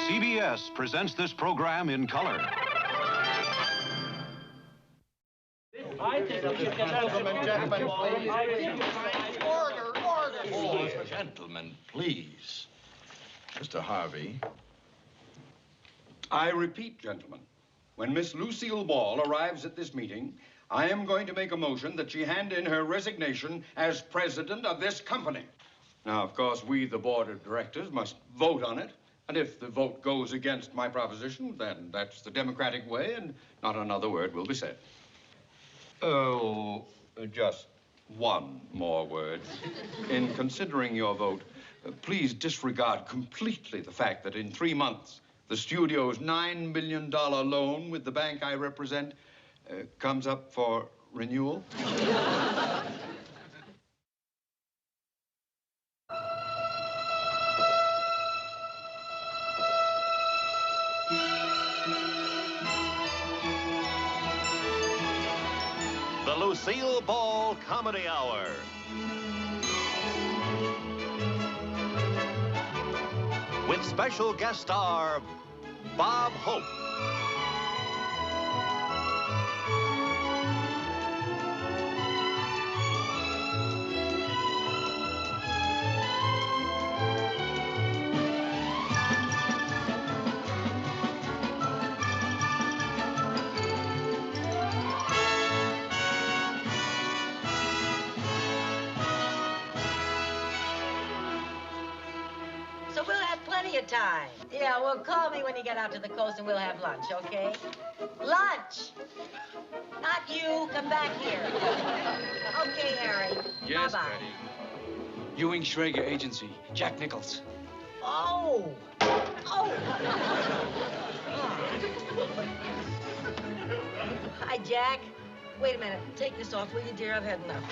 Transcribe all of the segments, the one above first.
CBS presents this program in color. Gentlemen, please. Mr. Harvey. I repeat, gentlemen, when Miss Lucille Ball arrives at this meeting, I am going to make a motion that she hand in her resignation as president of this company. Now, of course, we, the board of directors, must vote on it. And if the vote goes against my proposition, then that's the democratic way, and not another word will be said. Oh, just one more word. In considering your vote, please disregard completely the fact that in 3 months, the studio's $9 million loan with the bank I represent comes up for renewal. The Lucille Ball Comedy Hour. With special guest star, Bob Hope. So we'll have plenty of time. Yeah, well, call me when you get out to the coast and we'll have lunch, okay? Lunch! Not you. Come back here. Okay, Harry. Yes, Bye-bye. Betty. Ewing Schrager Agency. Jack Nichols. Oh! Oh! Hi, Jack. Wait a minute. Take this off, will you, dear? I've had enough.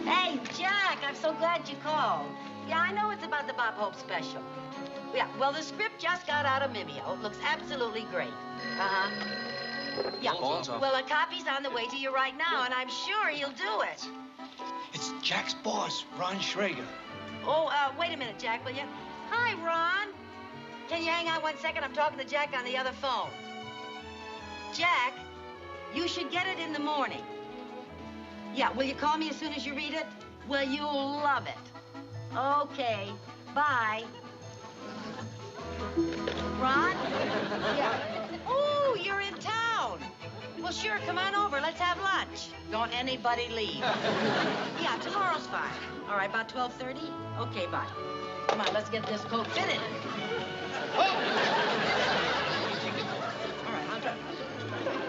Hey, Jack, I'm so glad you called. Yeah, I know it's about the Bob Hope special. Yeah, well, the script just got out of Mimeo. It looks absolutely great. Uh-huh. Yeah, Ball's up. well, a copy's on the way to you right now, and I'm sure he'll do it. It's Jack's boss, Ron Schrager. Oh, wait a minute, Jack, will you? Hi, Ron. Can you hang on 1 second? I'm talking to Jack on the other phone. Jack, you should get it in the morning. Yeah, will you call me as soon as you read it? Well, you'll love it. Okay, bye. Ron? Yeah. Oh, you're in town. Well, sure, come on over. Let's have lunch. Don't anybody leave. Yeah, tomorrow's fine. All right, about 12:30? Okay, bye. Come on, let's get this coat fitted. All right, I'll try.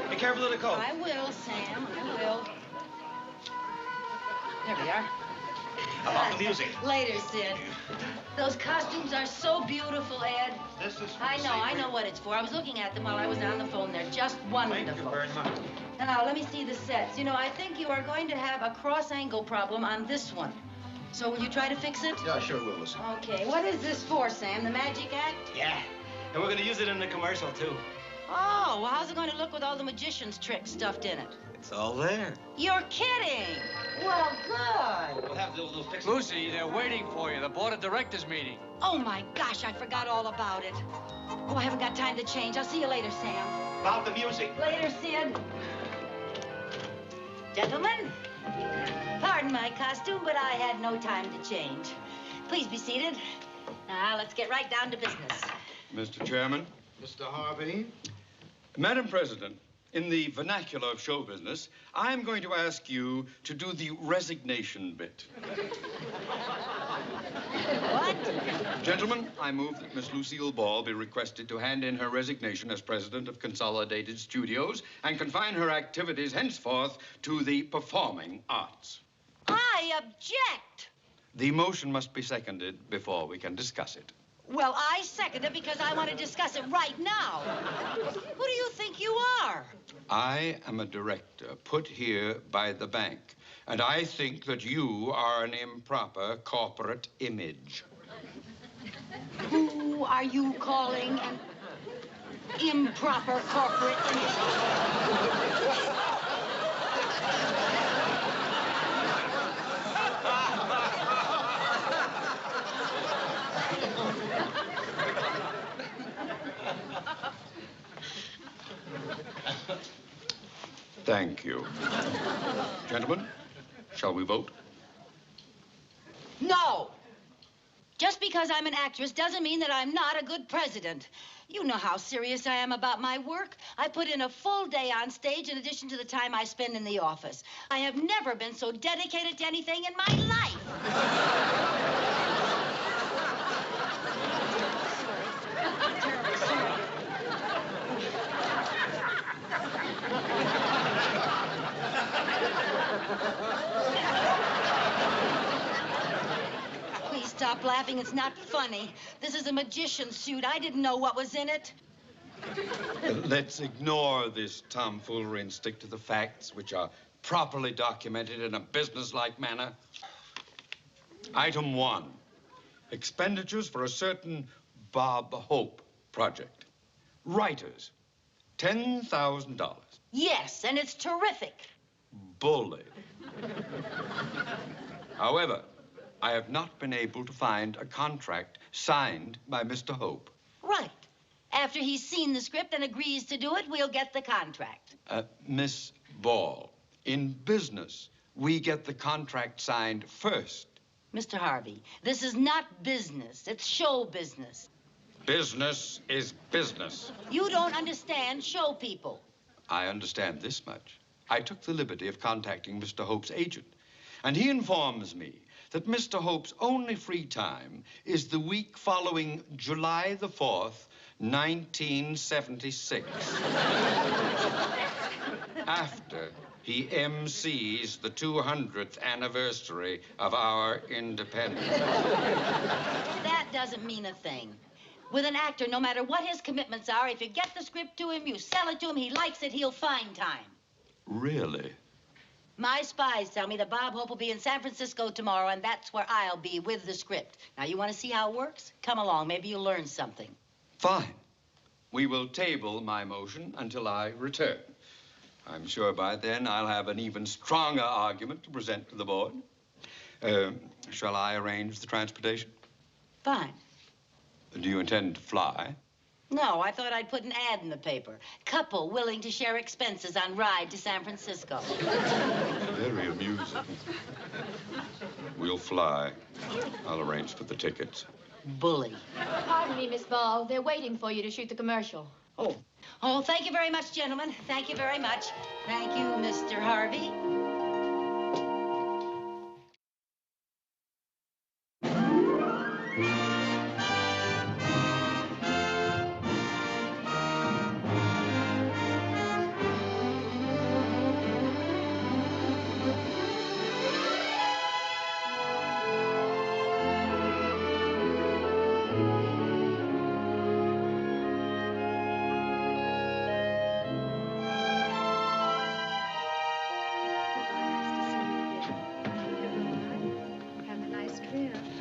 Be careful of the coat. I will, Sam, I will. There we are. How about the music? Later, Sid. Those costumes are so beautiful, Ed. This is I know what it's for. I was looking at them while I was on the phone. They're just wonderful. Thank you very much. Now, let me see the sets. You know, I think you are going to have a cross-angle problem on this one. So will you try to fix it? Yeah, sure will, listen. Okay. What is this for, Sam? The magic act? Yeah. And we're going to use it in the commercial, too. Oh, well, how's it going to look with all the magician's tricks stuffed in it? It's all there. You're kidding. Well, good. We'll have a little fix. Lucy, they're waiting for you. The board of directors meeting. Oh, my gosh, I forgot all about it. Oh, I haven't got time to change. I'll see you later, Sam. About the music. Later, Sid. Gentlemen, pardon my costume, but I had no time to change. Please be seated. Now, let's get right down to business. Mr. Chairman. Mr. Harvey? Madam President, in the vernacular of show business, I'm going to ask you to do the resignation bit. What? Gentlemen, I move that Miss Lucille Ball be requested to hand in her resignation as president of Consolidated Studios and confine her activities henceforth to the performing arts. I object. The motion must be seconded before we can discuss it. Well, I second it because I want to discuss it right now. Who do you think you are? I am a director put here by the bank, and I think that you are an improper corporate image. Who are you calling an improper corporate image? Thank you. Gentlemen, shall we vote? No! Just because I'm an actress doesn't mean that I'm not a good president. You know how serious I am about my work. I put in a full day on stage in addition to the time I spend in the office. I have never been so dedicated to anything in my life. Please stop laughing. It's not funny. This is a magician's suit. I didn't know what was in it. Let's ignore this tomfoolery and stick to the facts, which are properly documented in a businesslike manner. Item 1, expenditures for a certain Bob Hope project. Writers, $10,000. Yes, and it's terrific. Bully. However, I have not been able to find a contract signed by Mr. Hope. Right. After he's seen the script and agrees to do it, we'll get the contract. Miss Ball, in business, we get the contract signed first. Mr. Harvey, this is not business. It's show business. Business is business. You don't understand show people. I understand this much. I took the liberty of contacting Mr. Hope's agent, and he informs me that Mr. Hope's only free time is the week following July the 4th, 1976. After he MCs the 200th anniversary of our independence. That doesn't mean a thing. With an actor, no matter what his commitments are, if you get the script to him, you sell it to him, he likes it, he'll find time. Really? My spies tell me that Bob Hope will be in San Francisco tomorrow, and that's where I'll be with the script. Now, you want to see how it works? Come along. Maybe you'll learn something. Fine. We will table my motion until I return. I'm sure by then I'll have an even stronger argument to present to the board. Shall I arrange the transportation? Fine. Do you intend to fly? No, I thought I'd put an ad in the paper. Couple willing to share expenses on ride to San Francisco. Very amusing. We'll fly. I'll arrange for the tickets. Bully. Pardon me, Miss Ball. They're waiting for you to shoot the commercial. Oh. Oh, thank you very much, gentlemen. Thank you very much. Thank you, Mr. Harvey.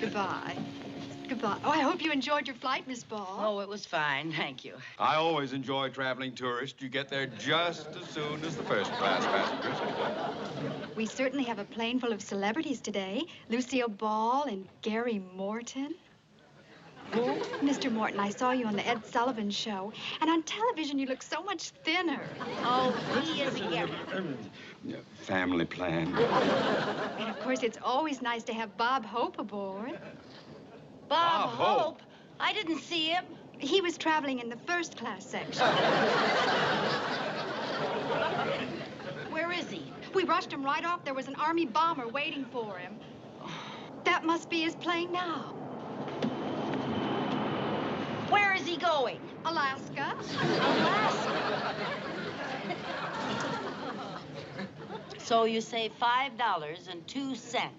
Goodbye. Goodbye. Oh, I hope you enjoyed your flight, Miss Ball. Oh, it was fine. Thank you. I always enjoy traveling tourist. You get there just as soon as the first-class passengers. We certainly have a plane full of celebrities today. Lucille Ball and Gary Morton. Who? Mr. Morton, I saw you on the Ed Sullivan show, and on television you look so much thinner. Oh, he is Gary. Family plan. And of course, it's always nice to have Bob Hope aboard. Bob Hope? I didn't see him. He was traveling in the first-class section. Where is he? We rushed him right off. There was an Army bomber waiting for him. That must be his plane now. Where is he going? Alaska. Alaska. So you say $5.02.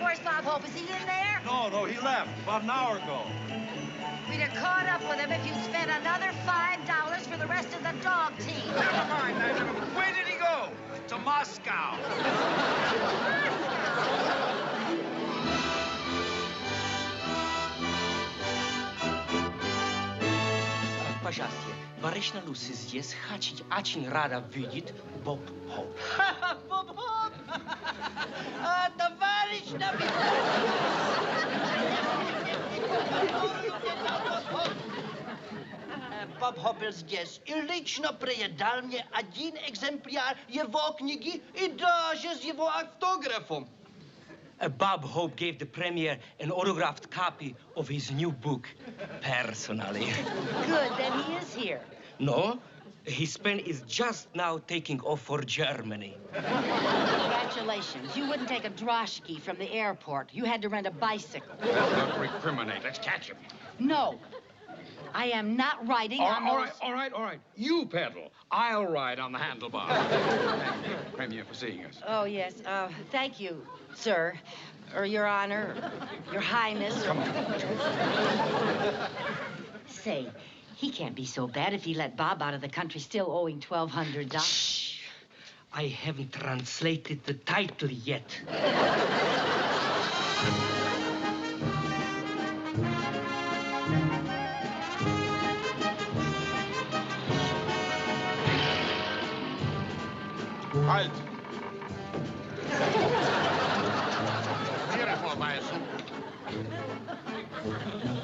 Where's Bob Hope? Is he in there? No, he left about an hour ago. We'd have caught up with him if you'd spent another $5 for the rest of the dog team. Never mind. Where did he go? To Moscow. Пожалуйста, Барышня Люси здесь очень рада видеть Боб Хоуп. Боб Хоуп! Товарищ Боб Хоуп здесь и лично передал мне один экземпляр его книги и даже с его автографом. Bob Hope gave the premiere an autographed copy of his new book, personally. Good, then he is here. No, his pen is just now taking off for Germany. Congratulations. You wouldn't take a droshky from the airport. You had to rent a bicycle. Don't recriminate. Let's catch him. No. I am not riding on those... All right. You pedal. I'll ride on the handlebar. Thank you, Premier, for seeing us. Oh, yes. Thank you, sir. Or Your Honor. Your Highness. Come on. Say, he can't be so bad if he let Bob out of the country still owing $1,200. Shh. I haven't translated the title yet. Halt! Beautiful, Mason.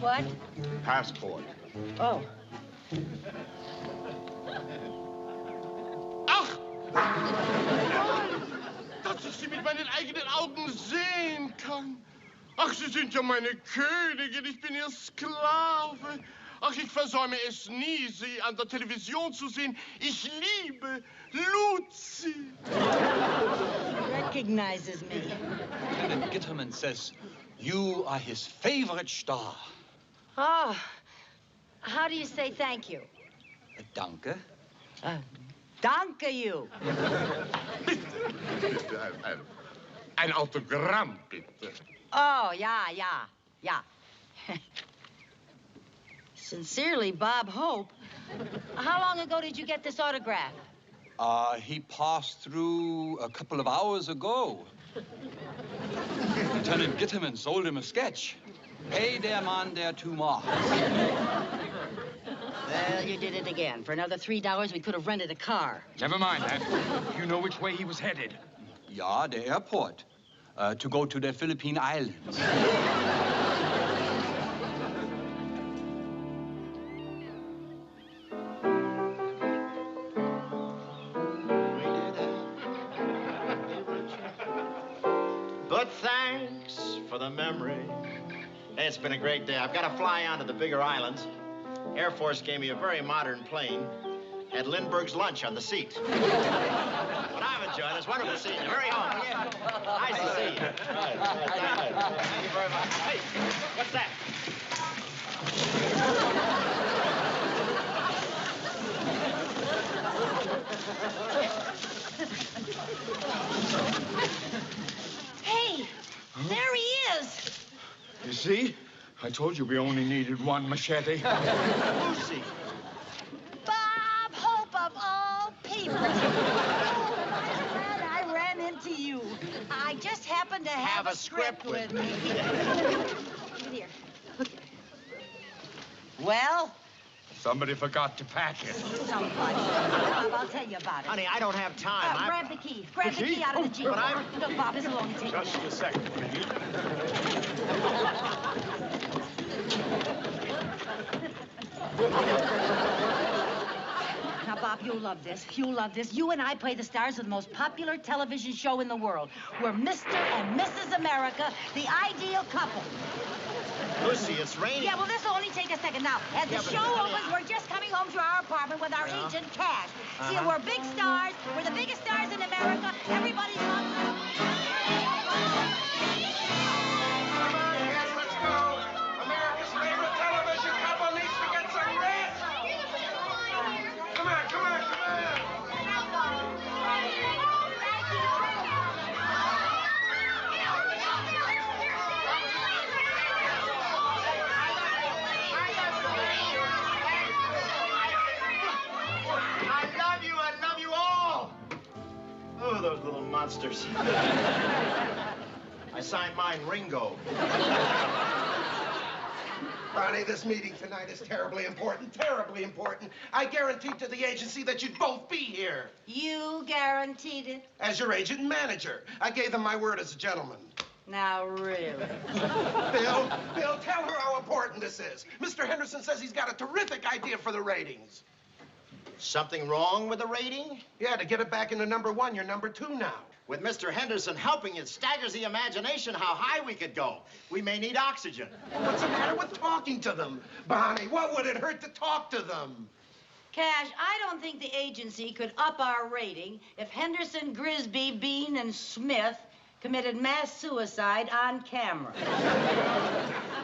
What? Passport. Oh. Ach! Dass ich Sie mit meinen eigenen Augen sehen kann. Ach, Sie sind ja meine Königin, ich bin Ihr Sklave. Ach, ich versäume es nie, Sie an der Television zu sehen. Ich liebe Lucy. Recognizes me. Lieutenant Gitterman says you are his favorite star. Oh. How do you say thank you? Danke. Danke you. Bitte, ein Autogramm, bitte. Oh, yeah. Sincerely, Bob Hope. How long ago did you get this autograph? He passed through a couple of hours ago. Lieutenant Gitterman sold him a sketch. Hey, der Mann, der two Marks. Well, you did it again. For another $3, we could have rented a car. Never mind that. You know which way he was headed. Ja, der Airport. To go to the Philippine Islands. But thanks for the memory. Hey, it's been a great day. I've got to fly on to the bigger islands. Air Force gave me a very modern plane. Had Lindbergh's lunch on the seat. But I've enjoyed it. It's wonderful seeing you. Hurry home. Yeah. Nice to see you. Thank you very much. Hey, what's that? Hey, there he is. You see? I told you we only needed one machete. Lucy. Bob Hope of all people. Oh, I'm glad I ran into you. I just happened to have a script with me. Look at here. Look. Well? Somebody forgot to pack it. Somebody. Bob, I'll tell you about it. Honey, I don't have time. Grab the key. Grab the key out of the Jeep. But I'm... Look, Bob, this will only take a minute. Just a second, please. Now, Bob, you'll love this. You'll love this. You and I play the stars of the most popular television show in the world. We're Mr. and Mrs. America, the ideal couple. Lucy, it's raining. Yeah, well, this will only take a second. Now, as the show opens, we're just coming home to our apartment with our agent, Cash. See, we're big stars. We're the biggest stars in America. Everybody's loves us. Come on, guys, let's go. America's favorite television couple needs to get some rest. Come on. I love you all. Oh, those little monsters. I signed mine Ringo. Bonnie, this meeting tonight is terribly important, terribly important. I guaranteed to the agency that you'd both be here. You guaranteed it? As your agent and manager. I gave them my word as a gentleman. Now, really? Bill, tell her how important this is. Mr. Henderson says he's got a terrific idea for the ratings. Something wrong with the rating? Yeah, to get it back into #1, you're #2 now. With Mr. Henderson helping, it staggers the imagination how high we could go. We may need oxygen. What's the matter with talking to them? Bonnie, what would it hurt to talk to them? Cash, I don't think the agency could up our rating if Henderson, Grisby, Bean, and Smith committed mass suicide on camera.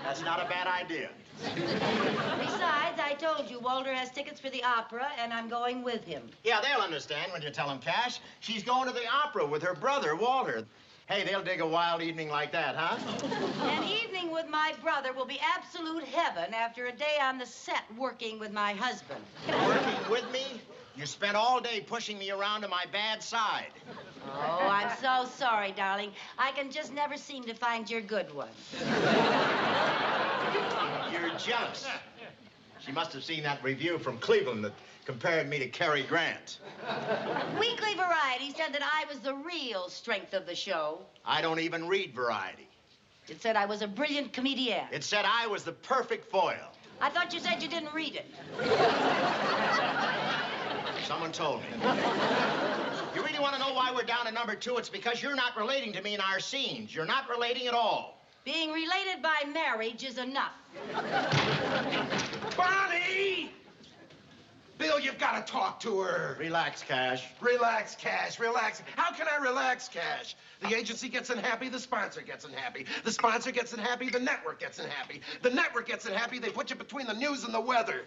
That's not a bad idea. Besides, I told you Walter has tickets for the opera, and I'm going with him. Yeah, they'll understand when you tell them, Cash. She's going to the opera with her brother, Walter. Hey, they'll dig a wild evening like that, huh? An evening with my brother will be absolute heaven after a day on the set working with my husband. Working with me? You spent all day pushing me around to my bad side. Oh, I'm so sorry, darling. I can just never seem to find your good one. You're jealous. She must have seen that review from Cleveland that compared me to Cary Grant. Weekly Variety said that I was the real strength of the show. I don't even read Variety. It said I was a brilliant comedian. It said I was the perfect foil. I thought you said you didn't read it. Someone told me. You really want to know why we're down to #2? It's because you're not relating to me in our scenes. You're not relating at all. Being related by marriage is enough. Bonnie! Bill, you've got to talk to her. Relax, Cash. Relax, Cash, relax. How can I relax, Cash? The agency gets unhappy, the sponsor gets unhappy. The sponsor gets unhappy, the network gets unhappy. The network gets unhappy, they put you between the news and the weather.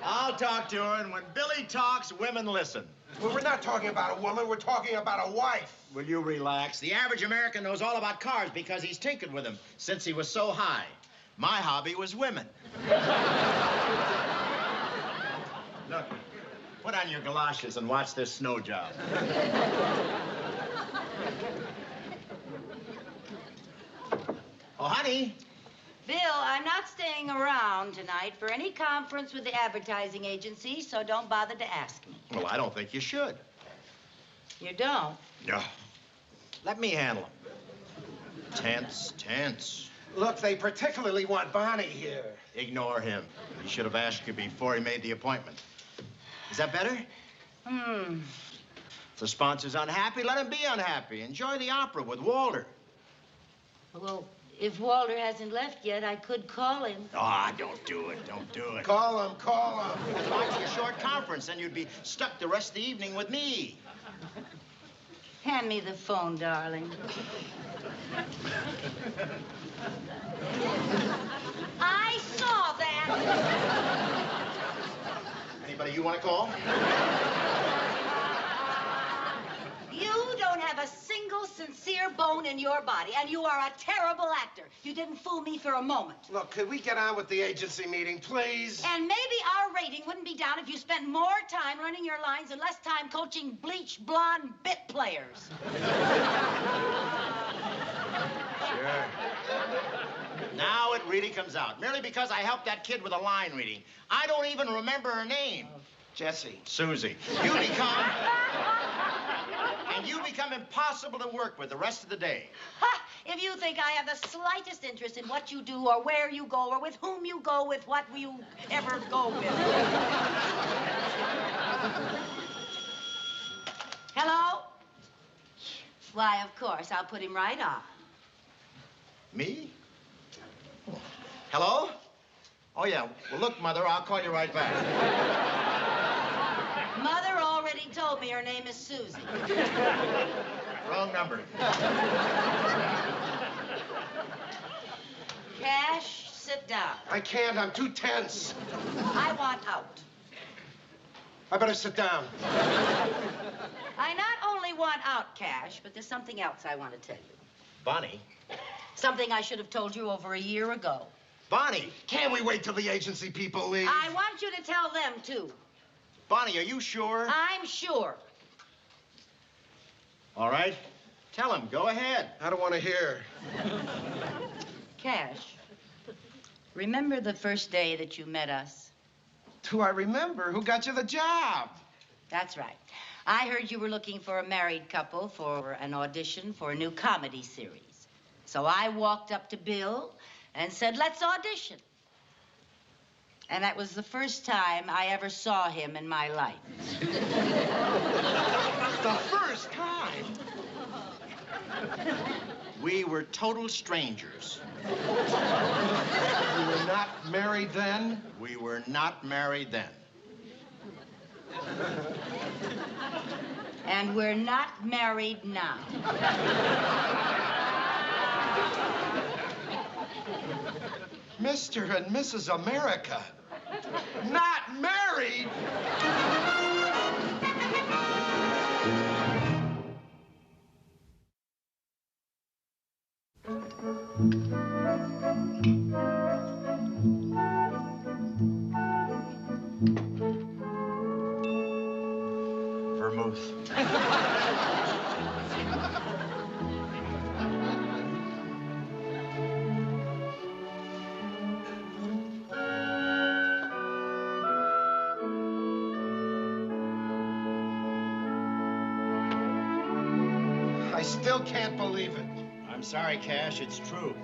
I'll talk to her, and when Billy talks, women listen. Well, we're not talking about a woman, we're talking about a wife. Will you relax? The average American knows all about cars because he's tinkered with them since he was so high. My hobby was women. Look, put on your galoshes and watch this snow job. Oh, honey. Bill, I'm not staying around tonight for any conference with the advertising agency, so don't bother to ask me. Well, I don't think you should. You don't? No. Let me handle him. Tense. Look, they particularly want Bonnie here. Ignore him. He should have asked you before he made the appointment. Is that better? If the sponsor's unhappy, let him be unhappy. Enjoy the opera with Walter. Well, if Walter hasn't left yet, I could call him. Ah, don't do it. Don't do it. Call him. It's like a short conference, and you'd be stuck the rest of the evening with me. Hand me the phone, darling. I saw that. Anybody you want to call? You don't have a single sincere bone in your body, and you are a terrible actor. You didn't fool me for a moment. Look, could we get on with the agency meeting, please? And maybe our rating wouldn't be down if you spent more time running your lines and less time coaching bleach blonde bit players. Sure. Now it really comes out. Merely because I helped that kid with a line reading. I don't even remember her name. Jessie. Susie. You become impossible to work with the rest of the day. Ha! If you think I have the slightest interest in what you do or where you go or with whom you go with, what you ever go with. Hello? Why, of course. I'll put him right on. Me? Hello? Oh, yeah. Well, look, Mother, I'll call you right back. Mother already told me her name is Susie. Wrong number. Cash, sit down. I can't. I'm too tense. I want out. I better sit down. I not only want out, Cash, but there's something else I want to tell you. Bonnie? Something I should have told you over a year ago. Bonnie! Can't we wait till the agency people leave? I want you to tell them, too. Bonnie, are you sure? I'm sure. All right. Tell him. Go ahead. I don't want to hear. Cash, remember the first day that you met us? Do I remember? Who got you the job? That's right. I heard you were looking for a married couple for an audition for a new comedy series. So I walked up to Bill and said, let's audition. And that was the first time I ever saw him in my life. The first time? We were total strangers. You were not married then? We were not married then. And we're not married now. Mr. and Mrs. America. Not married? Vermouth. I still can't believe it. I'm sorry, Cash. It's true.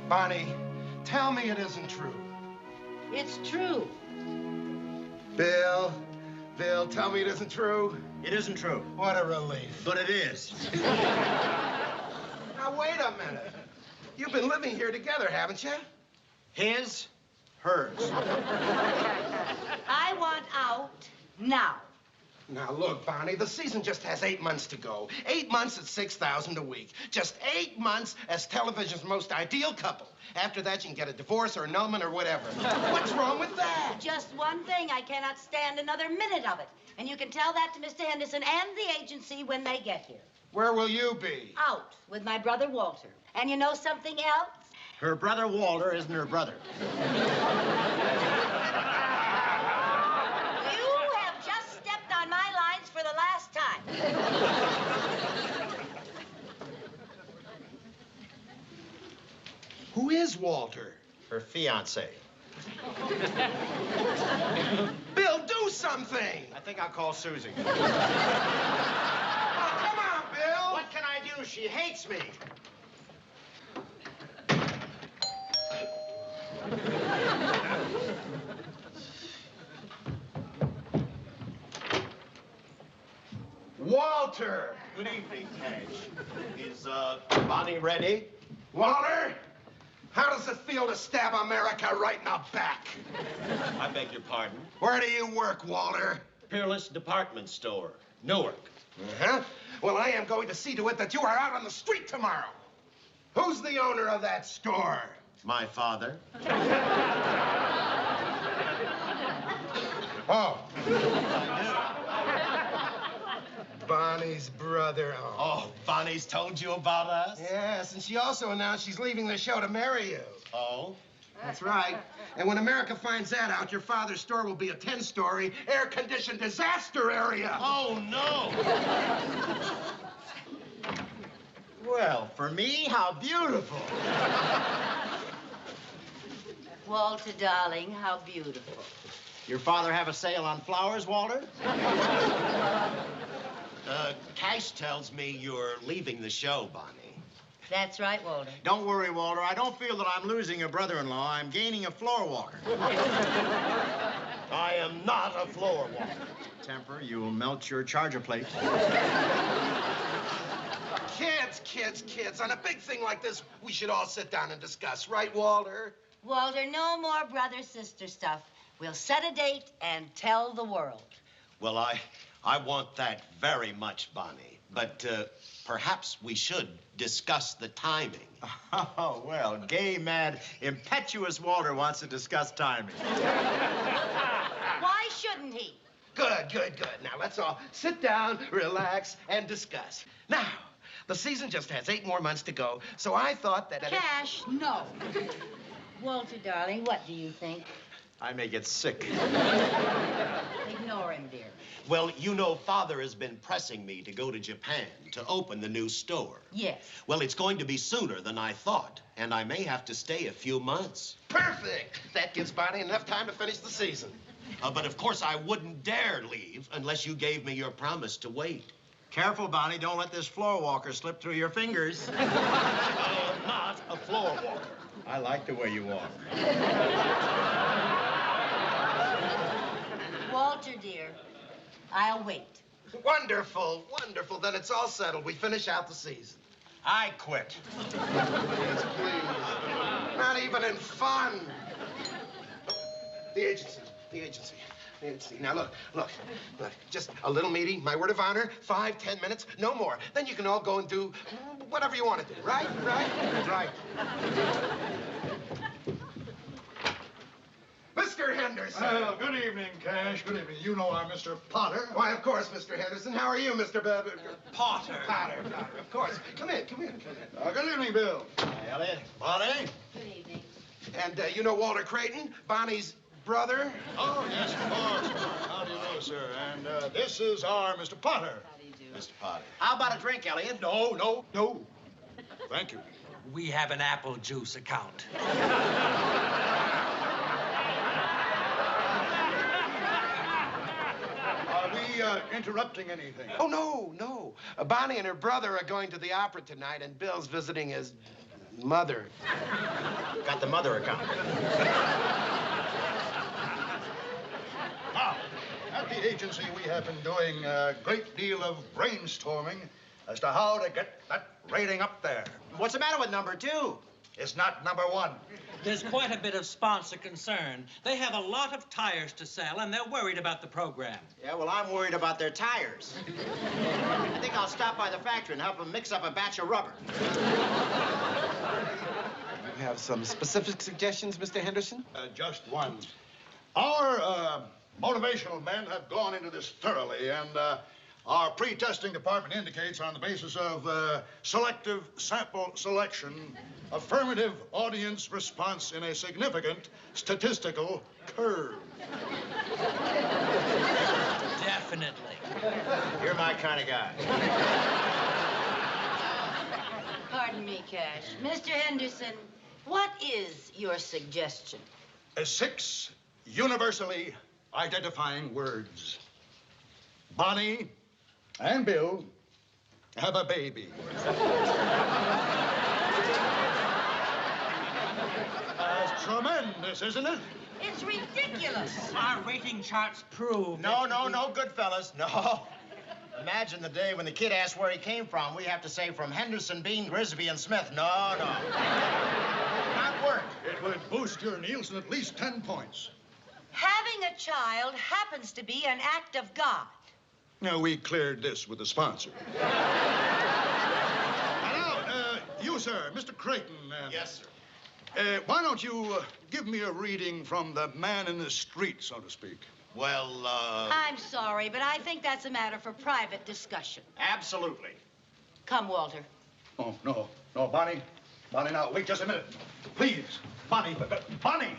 Bonnie, tell me it isn't true. It's true. Bill, tell me it isn't true. It isn't true. What a relief. But it is. Now, wait a minute. You've been living here together, haven't you? His, hers. I want out now. Now, look, Bonnie, the season just has 8 months to go. 8 months at $6,000 a week. Just 8 months as television's most ideal couple. After that, you can get a divorce or annulment or whatever. What's wrong with that? Just one thing. I cannot stand another minute of it. And you can tell that to Mr. Henderson and the agency when they get here. Where will you be? Out with my brother Walter. And you know something else? Her brother Walter isn't her brother. For the last time. Who is Walter? Her fiancé. Bill, do something! I think I'll call Susie. Oh, come on, Bill! What can I do? She hates me. Walter! Good evening, Cash. Is, Bonnie ready? Walter, how does it feel to stab America right in the back? I beg your pardon? Where do you work, Walter? Peerless Department Store, Newark. Uh-huh. Well, I am going to see to it that you are out on the street tomorrow. Who's the owner of that store? My father. Oh. Bonnie's brother. Oh, Bonnie's told you about us? Yes, and she also announced she's leaving the show to marry you. Oh? That's right. And when America finds that out, your father's store will be a 10-story, air-conditioned disaster area. Oh, no. Well, for me, how beautiful. Walter, darling, how beautiful. Your father have a sale on flowers, Walter? Cash tells me you're leaving the show, Bonnie. That's right, Walter. Don't worry, Walter. I don't feel that I'm losing a brother-in-law. I'm gaining a floor walker. I am not a floor walker. Temper, you'll melt your charger plate. Kids. On a big thing like this, we should all sit down and discuss. Right, Walter? Walter, no more brother-sister stuff. We'll set a date and tell the world. Well, I want that very much, Bonnie. But perhaps we should discuss the timing. Oh, well, gay, mad, impetuous Walter wants to discuss timing. Why shouldn't he? Good. Now, let's all sit down, relax, and discuss. Now, the season just has 8 more months to go, so I thought that... Cash, no. Walter, darling, what do you think? I may get sick. Ignore him, dear. Well, you know, Father has been pressing me to go to Japan to open the new store. Yes. Well, it's going to be sooner than I thought, and I may have to stay a few months. Perfect! That gives Bonnie enough time to finish the season. But of course, I wouldn't dare leave unless you gave me your promise to wait. Careful, Bonnie. Don't let this floor walker slip through your fingers. I'm not a floor walker. I like the way you walk. Walter, dear, I'll wait. Wonderful, wonderful. Then it's all settled. We finish out the season. I quit. Please, please. Not even in fun. The agency, the agency. Now, look. Just a little meeting, my word of honor, 5-10 minutes, no more. Then you can all go and do whatever you want to do, right? Right. Mr. Henderson. Well, good evening, Cash. Good evening. You know I'm Mr. Potter. Why, of course, Mr. Henderson. How are you, Mr. Potter. Potter, of course. Come in. Good evening, Bill. Hi, Elliot. Bonnie. Good evening. And you know Walter Creighton, Bonnie's brother? Oh, yes, of course. How do you know, sir? And this is our Mr. Potter. How do you do? Mr. Potter. How about a drink, Elliot? No. Thank you. We have an apple juice account. Are we interrupting anything? Oh, no. Bonnie and her brother are going to the opera tonight, and Bill's visiting his mother. Got the mother account. Now, at the agency, we have been doing a great deal of brainstorming as to how to get that rating up there. What's the matter with number 2? It's not number 1. There's quite a bit of sponsor concern. They have a lot of tires to sell, and they're worried about the program. Yeah, well, I'm worried about their tires. I think I'll stop by the factory and help them mix up a batch of rubber. You have some specific suggestions, Mr. Henderson? Just one. Our motivational men have gone into this thoroughly, and our pre-testing department indicates on the basis of selective sample selection, affirmative audience response in a significant statistical curve. Definitely. You're my kind of guy. Pardon me, Cash. Mr. Henderson, what is your suggestion? 6 universally identifying words. Bonnie and Bill have a baby. That's tremendous, isn't it? It's ridiculous. Our rating charts prove... No, good fellas, no. Imagine the day when the kid asks where he came from. We have to say from Henderson, Bean, Grisby, and Smith. No. Not work. It would boost your Nielsen at least 10 points. Having a child happens to be an act of God. Now, we cleared this with the sponsor. Now, you, sir, Mr. Creighton. Yes, sir. Why don't you give me a reading from the man in the street, so to speak? Well, I'm sorry, but I think that's a matter for private discussion. Absolutely. Come, Walter. Oh, no, Bonnie. Bonnie, now, wait just a minute. Please, Bonnie, Bonnie,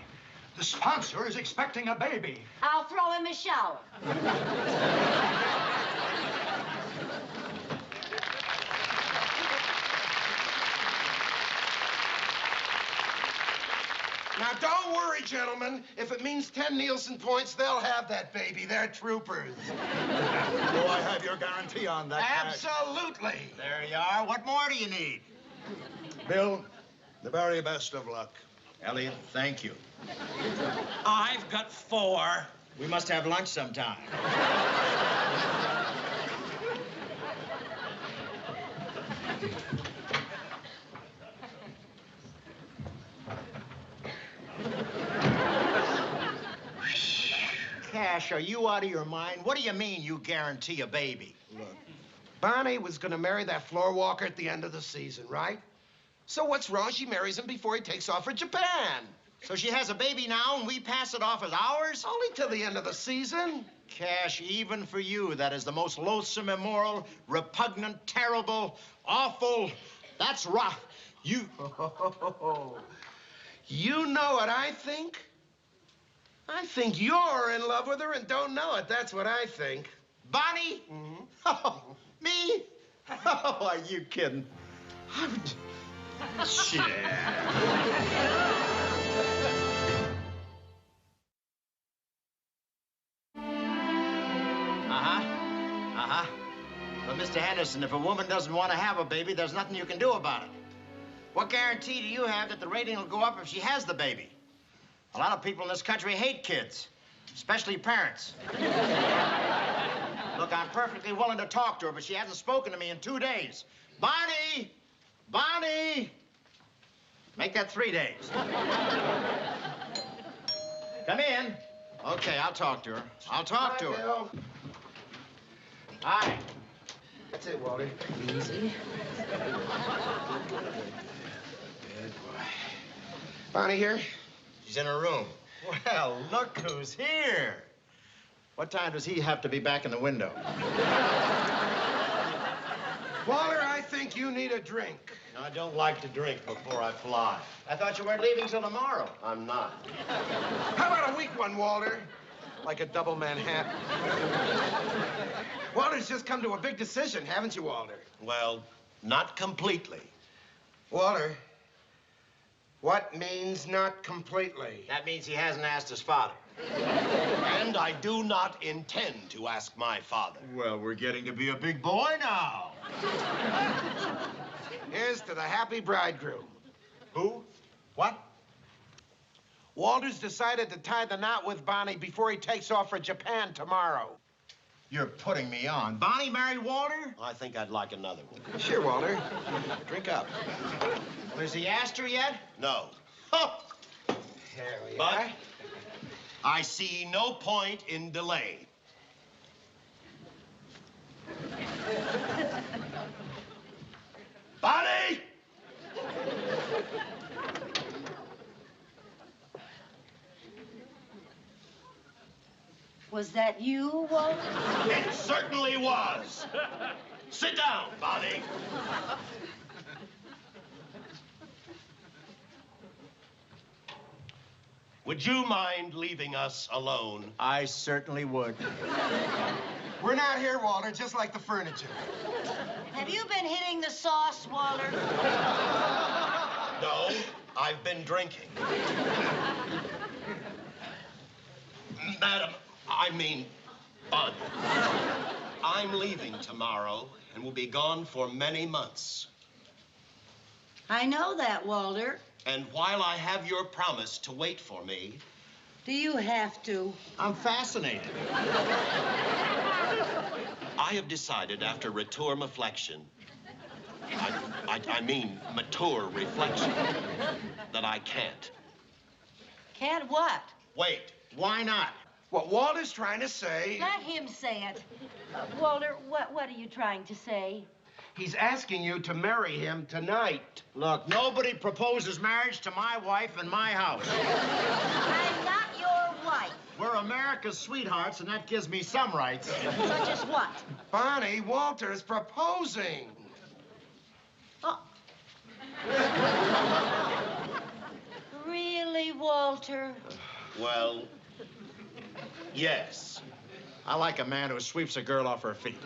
the sponsor is expecting a baby. I'll throw him a shower. Now, don't worry, gentlemen. If it means 10 Nielsen points, they'll have that baby. They're troopers. Do I have your guarantee on that? Absolutely. There you are. What more do you need? Bill, the very best of luck. Elliot, thank you. I've got 4. We must have lunch sometime. Cash, are you out of your mind? What do you mean you guarantee a baby? Look, Bonnie was going to marry that floor walker at the end of the season, right? So what's wrong? She marries him before he takes off for Japan. So she has a baby now and we pass it off as ours? Only till the end of the season. Cash, even for you, that is the most loathsome, immoral, repugnant, terrible, awful. That's rough. You know what I think? I think you're in love with her and don't know it. That's what I think. Bonnie? Mm-hmm. Oh, me? Oh, are you kidding? Shit. But, Mr. Henderson, if a woman doesn't want to have a baby, there's nothing you can do about it. What guarantee do you have that the rating will go up if she has the baby? A lot of people in this country hate kids, especially parents. Look, I'm perfectly willing to talk to her, but she hasn't spoken to me in 2 days. Bonnie! Bonnie! Make that 3 days. Come in. Okay, I'll talk to her. I'll talk to her. Bill. Hi. That's it, Walter. Easy. Good boy. Bonnie here? She's in her room. Well, look who's here. What time does he have to be back in the window? Walter, I think you need a drink. I don't like to drink before I fly. I thought you weren't leaving till tomorrow. I'm not. How about a weak one, Walter? Like a double Manhattan. Walter's just come to a big decision, haven't you, Walter? Well, not completely. Walter, what means not completely? That means he hasn't asked his father. And I do not intend to ask my father. Well, we're getting to be a big boy now. Here's to the happy bridegroom. Who? What? Walter's decided to tie the knot with Bonnie before he takes off for Japan tomorrow. You're putting me on. Bonnie married Walter? I think I'd like another one. Sure, Walter. Drink up. Well, has he asked her yet? No. Oh. There we But are. I see no point in delay. Bonnie! Was that you, Walter? It certainly was. Sit down, Bonnie. Would you mind leaving us alone? I certainly would. We're not here, Walter, just like the furniture. Have you been hitting the sauce, Walter? No, I've been drinking. Madam, I mean, Bud. I'm leaving tomorrow and will be gone for many months. I know that, Walter. And while I have your promise to wait for me... Do you have to? I'm fascinated. I have decided after mature reflection, I mean mature reflection, that I can't. Can't what? Wait. Why not? What Walter's trying to say... Let him say it. Walter, what are you trying to say? He's asking you to marry him tonight. Look, nobody proposes marriage to my wife in my house. I'm not your wife. We're America's sweethearts, and that gives me some rights. Such as what? Bonnie, Walter's proposing. Oh. Really, Walter? Well, yes. I like a man who sweeps a girl off her feet.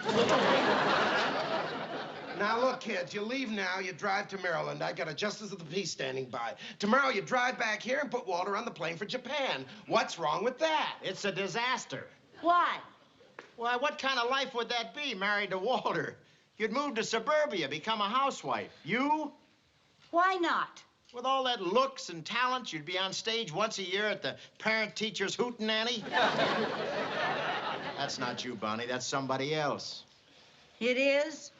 Now, look, kids, you leave now, you drive to Maryland. I've got a justice of the peace standing by. Tomorrow, you drive back here and put Walter on the plane for Japan. What's wrong with that? It's a disaster. Why? Why, what kind of life would that be, married to Walter? You'd move to suburbia, become a housewife. You? Why not? With all that looks and talent, you'd be on stage once a year at the parent-teacher's hootenanny. That's not you, Bonnie. That's somebody else. It is?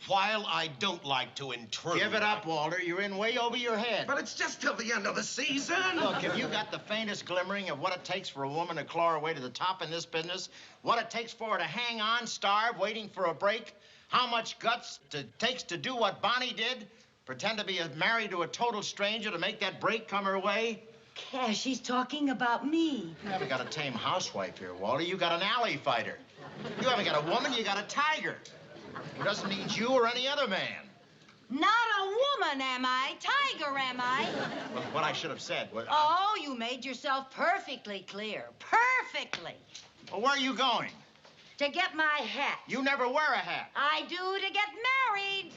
While I don't like to intrude... Give it up, Walter. You're in way over your head. But it's just till the end of the season. Look, have you got the faintest glimmering of what it takes for a woman to claw her way to the top in this business? What it takes for her to hang on, starve, waiting for a break? How much guts it takes to do what Bonnie did? Pretend to be married to a total stranger to make that break come her way? Cash, she's talking about me. You haven't got a tame housewife here, Walter. You got an alley fighter. You haven't got a woman, you got a tiger. Who doesn't need you or any other man. Not a woman, am I? Tiger, am I? Well, what I should have said was... Oh, you made yourself perfectly clear. Perfectly. Well, where are you going? To get my hat. You never wear a hat. I do to get married.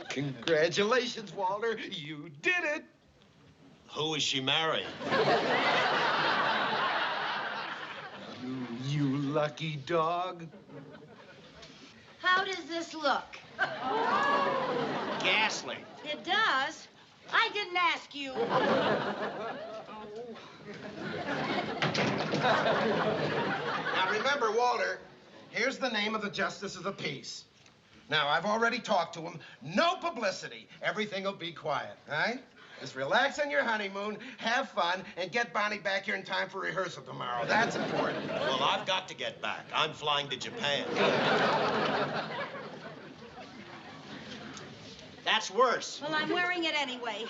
Congratulations, Walter. You did it. Who is she marrying? You lucky dog. How does this look? Ghastly. It does. I didn't ask you. Now, remember, Walter, here's the name of the Justice of the Peace. Now, I've already talked to him. No publicity. Everything will be quiet, all right? Just relax on your honeymoon, have fun, and get Bonnie back here in time for rehearsal tomorrow. That's important. Well, I've got to get back. I'm flying to Japan. That's worse. Well, I'm wearing it anyway.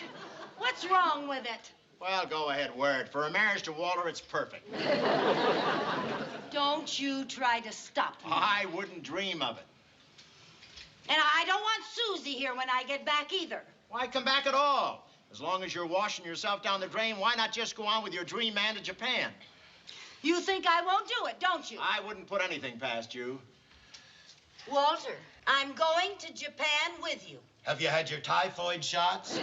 What's wrong with it? Well, go ahead, wear it. For a marriage to Walter, it's perfect. Don't you try to stop me. I wouldn't dream of it. And I don't want Susie here when I get back either. Why come back at all? As long as you're washing yourself down the drain, why not just go on with your dream man to Japan? You think I won't do it, don't you? I wouldn't put anything past you. Walter, I'm going to Japan with you. Have you had your typhoid shots?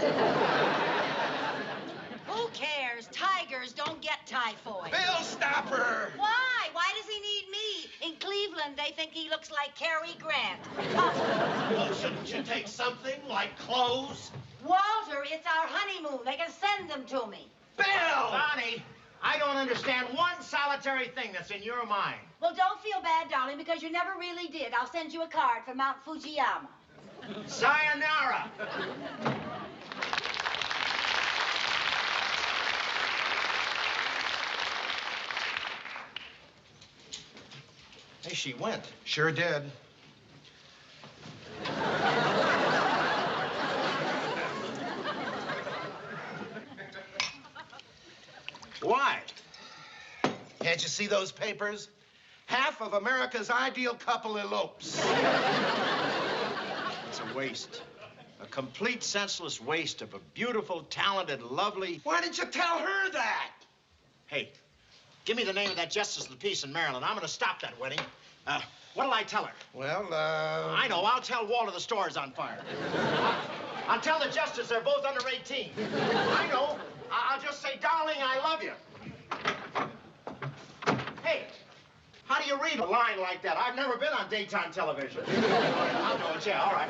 Who cares? Tigers don't get typhoid. Bill, stop her! Why? Why does he need me? In Cleveland, they think he looks like Cary Grant. Well, shouldn't you take something like clothes? Walter, it's our honeymoon. They can send them to me. Bill! Bonnie, I don't understand one solitary thing that's in your mind. Well, don't feel bad, darling, because you never really did. I'll send you a card from Mount Fujiyama. Sayonara. Hey, she went. Sure did. Why? Can't you see those papers? Half of America's ideal couple elopes. It's a waste. A complete senseless waste of a beautiful, talented, lovely... Why didn't you tell her that? Hey, give me the name of that Justice of the Peace in Maryland. I'm going to stop that wedding. What'll I tell her? Well, I know. I'll tell Walter the store's on fire. I'll tell the Justice they're both under 18. I know. I'll just say, darling, I love you. Hey, how do you read a line like that? I've never been on daytime television. I'll know it, yeah, all right.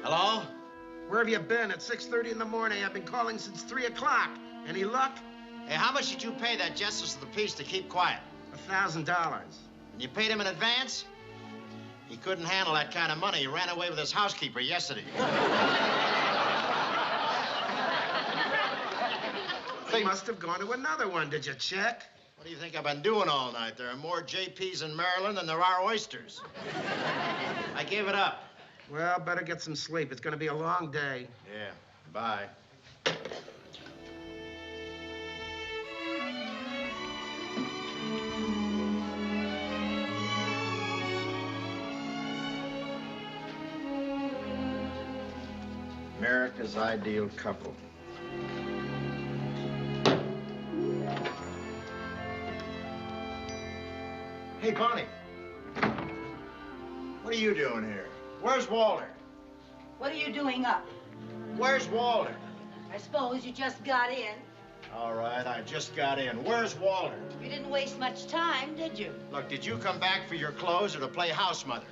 Hello? Where have you been? At 6:30 in the morning. I've been calling since 3 o'clock. Any luck? Hey, how much did you pay that Justice of the Peace to keep quiet? $1,000. And you paid him in advance? He couldn't handle that kind of money. He ran away with his housekeeper yesterday. They must have gone to another one. Did you check? What do you think I've been doing all night? There are more JPs in Maryland than there are oysters. I gave it up. Well, better get some sleep. It's going to be a long day. Yeah, bye. America's ideal couple. Hey, Bonnie. What are you doing here? Where's Walter? What are you doing up? Where's Walter? I suppose you just got in. All right, I just got in. Where's Walter? You didn't waste much time, did you? Look, did you come back for your clothes or to play house mother?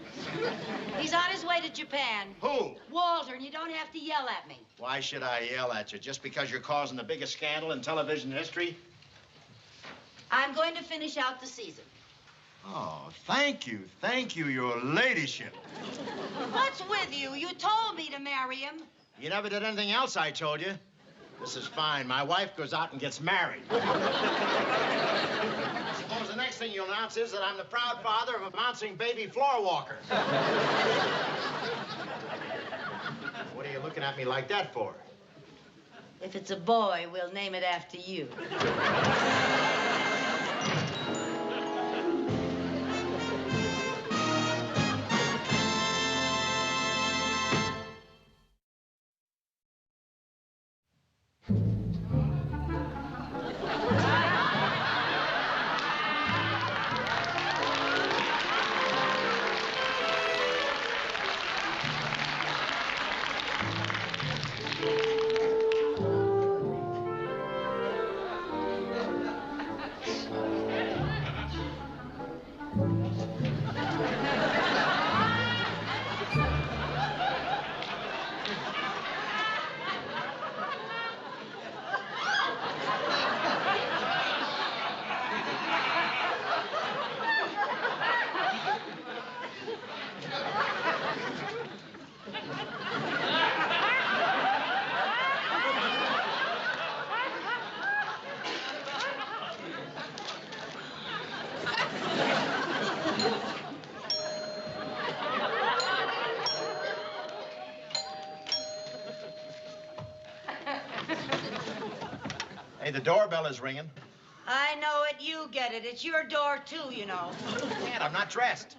He's on his way to Japan. Who? Walter, and you don't have to yell at me. Why should I yell at you? Just because you're causing the biggest scandal in television history? I'm going to finish out the season. Oh, thank you, your ladyship. What's with you? You told me to marry him. You never did anything else I told you. This is fine. My wife goes out and gets married. I suppose the next thing you'll announce is that I'm the proud father of a bouncing baby floor walker. What are you looking at me like that for? If it's a boy, we'll name it after you. Hey, the doorbell is ringing. I know it. You get it. It's your door, too, you know. Dad, I'm not dressed.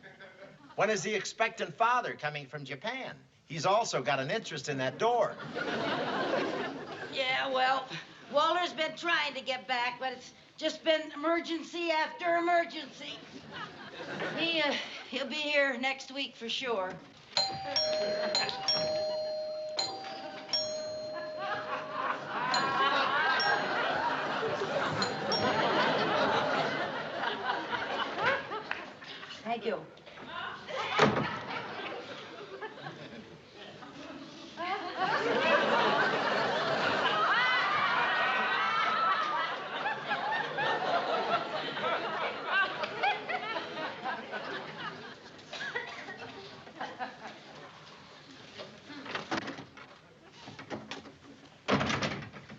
When is the expectant father coming from Japan? He's also got an interest in that door. Yeah, well, Walter's been trying to get back, but it's just been emergency after emergency. He'll be here next week for sure. Thank you.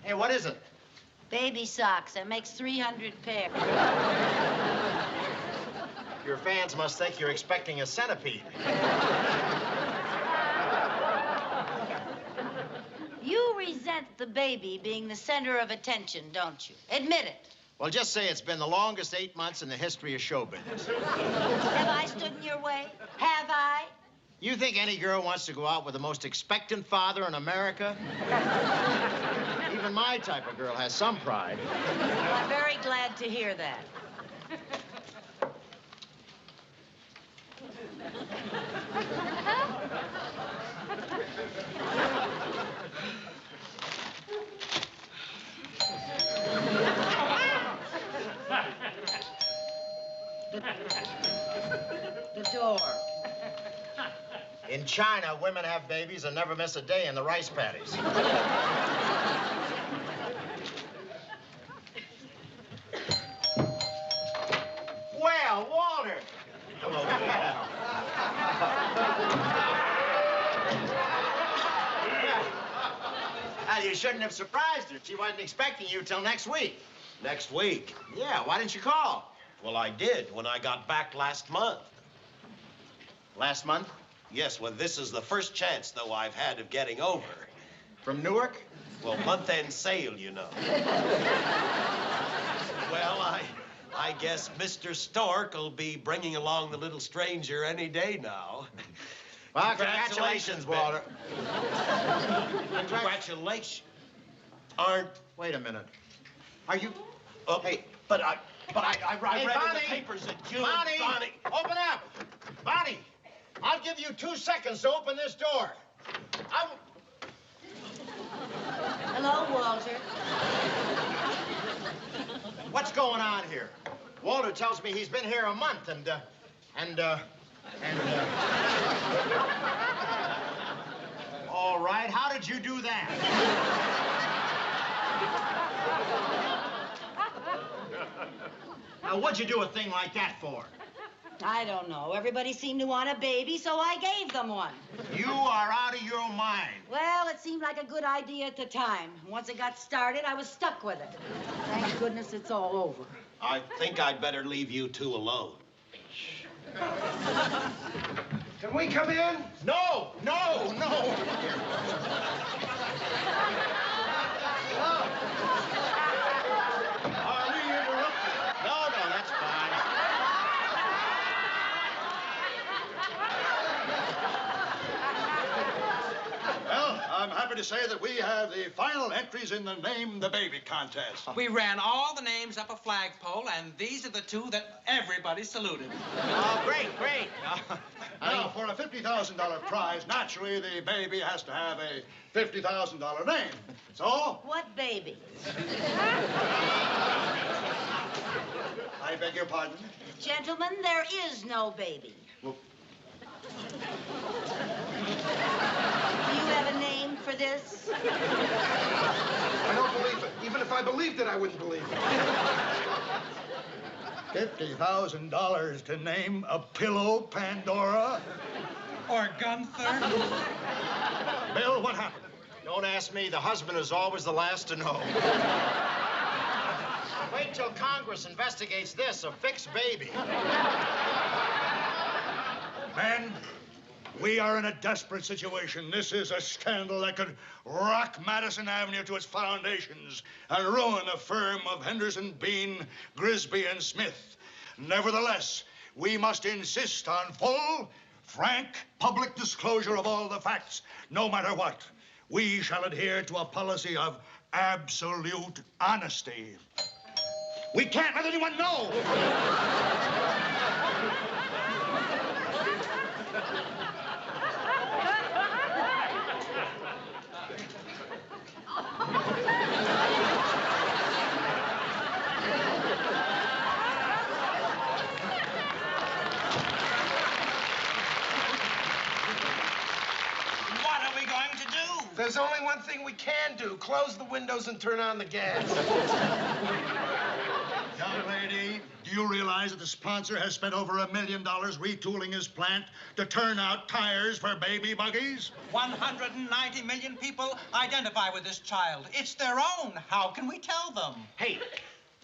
Hey, what is it? Baby socks. That makes 300 pairs. Your fans must think you're expecting a centipede. You resent the baby being the center of attention, don't you? Admit it. Well, just say it's been the longest 8 months in the history of show business. Have I stood in your way? Have I? You think any girl wants to go out with the most expectant father in America? Even my type of girl has some pride. Well, I'm very glad to hear that. The door. In China, women have babies and never miss a day in the rice paddies. Well, Walter. Hello, Well, you shouldn't have surprised her. She wasn't expecting you till next week. Next week? Yeah, why didn't you call? Well, I did when I got back last month. Last month? Yes, well, this is the first chance, though, I've had of getting over. From Newark? Well, month-end sale, you know. Well, I guess Mr. Stork will be bringing along the little stranger any day now. Well, congratulations, Walter. Congratulations. Aren't... Wait a minute. Are you... Hey, but I Hey, read in Bonnie! the papers that June... Bonnie! Open up! Bonnie! I'll give you 2 seconds to open this door. Hello, Walter. What's going on here? Walter tells me he's been here a month All right, how did you do that? Now, what'd you do a thing like that for? I don't know. Everybody seemed to want a baby, so I gave them one. You are out of your mind. Well, it seemed like a good idea at the time. Once it got started, I was stuck with it. Thank goodness it's all over. I think I'd better leave you two alone. Can we come in? No, no, no. Are we interrupting? No, no, that's fine. Well, I'm happy to say that we have the final entries in the Name the Baby contest. We ran all the names up a flagpole, and these are the two that everybody saluted. Oh, great, great. Now, for a $50,000 prize, naturally, the baby has to have a $50,000 name. So, What baby? I beg your pardon? Gentlemen, there is no baby. Well, Do you have a name for this? I don't believe it. Even if I believed it, I wouldn't believe it. $50,000 to name a pillow, Pandora? Or Gunther. Bill, what happened? Don't ask me. The husband is always the last to know. Wait till Congress investigates this, a fixed baby. Men, we are in a desperate situation. This is a scandal that could rock Madison Avenue to its foundations and ruin the firm of Henderson, Bean, Grisby, and Smith. Nevertheless, we must insist on full, frank, public disclosure of all the facts, no matter what. We shall adhere to a policy of absolute honesty. We can't let anyone know. What are we going to do? There's only one thing we can do. Close the windows and turn on the gas. Young lady, do you realize that the sponsor has spent over $1 million retooling his plant to turn out tires for baby buggies? 190 million people identify with this child. It's their own. How can we tell them? Hey,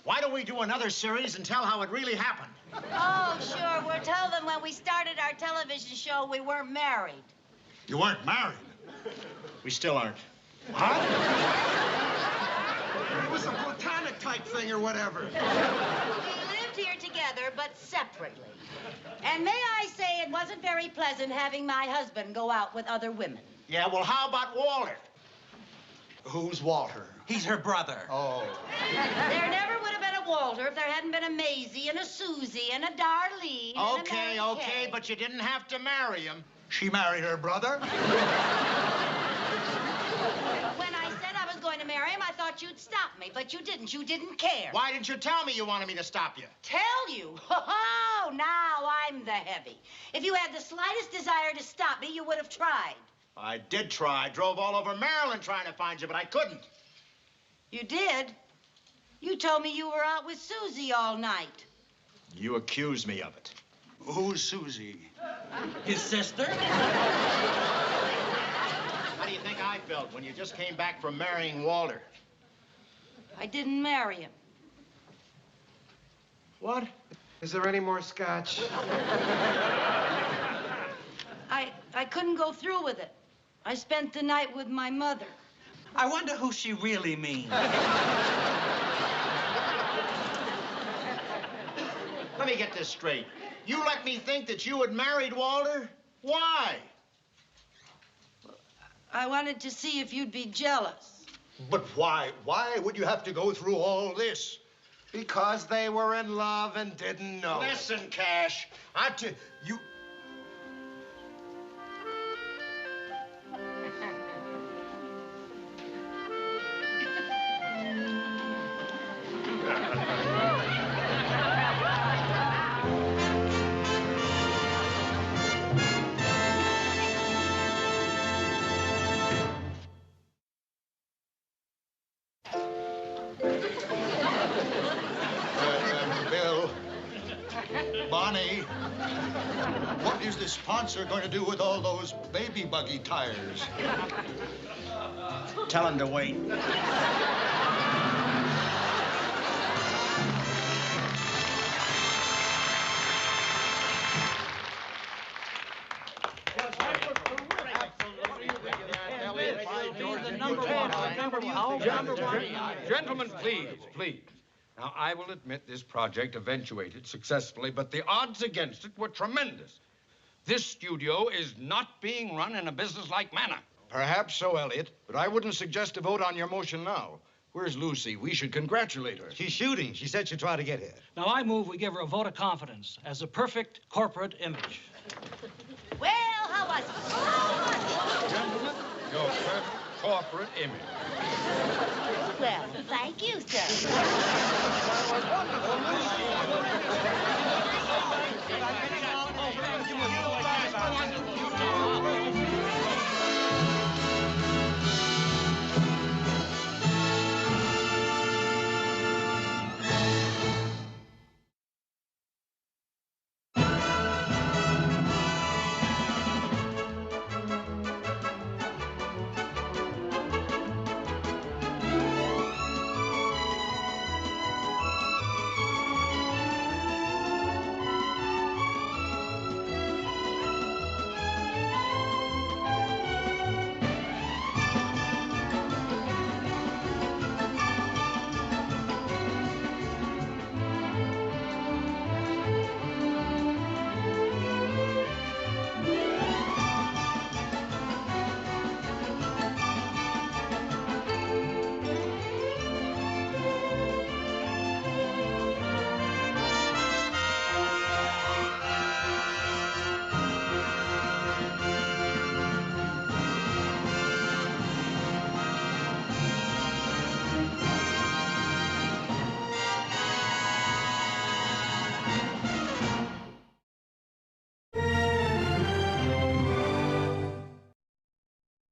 why don't we do another series and tell how it really happened? Oh, sure. We'll tell them when we started our television show we weren't married. You weren't married. We still aren't. It was a platonic type thing or whatever. We lived here together, but separately. And may I say it wasn't very pleasant having my husband go out with other women. Yeah, well, how about Walter? Who's Walter? He's her brother. Oh. There never would have been a Walter if there hadn't been a Maisie and a Susie and a Darlene and a Okay, Mary okay, Kay. but you didn't have to marry him. She married her brother? When I said I was going to marry him, I thought you'd stop me, but you didn't. You didn't care. Why didn't you tell me you wanted me to stop you? Tell you? Oh, now I'm the heavy. If you had the slightest desire to stop me, you would have tried. I did try. I drove all over Maryland trying to find you, but I couldn't. You did? You told me you were out with Susie all night. You accused me of it. Who's Susie? His sister? How do you think I felt when you just came back from marrying Walter? I didn't marry him. What? Is there any more scotch? I couldn't go through with it. I spent the night with my mother. I wonder who she really means. Let me get this straight. You let me think that you had married Walter? Why? I wanted to see if you'd be jealous. But why? Why would you have to go through all this? Because they were in love and didn't know. Listen, Cash. You... Bill, Bonnie, what is the sponsor going to do with all those baby buggy tires? Tell him to wait. Gentlemen, please. Now, I will admit this project eventuated successfully, but the odds against it were tremendous. This studio is not being run in a businesslike manner. Perhaps so, Elliot, but I wouldn't suggest a vote on your motion now. Where's Lucy? We should congratulate her. She's shooting. She said she'd try to get here. Now, I move we give her a vote of confidence as a perfect corporate image. Well, how was it? Gentlemen, your perfect corporate image. Well, thank you, sir.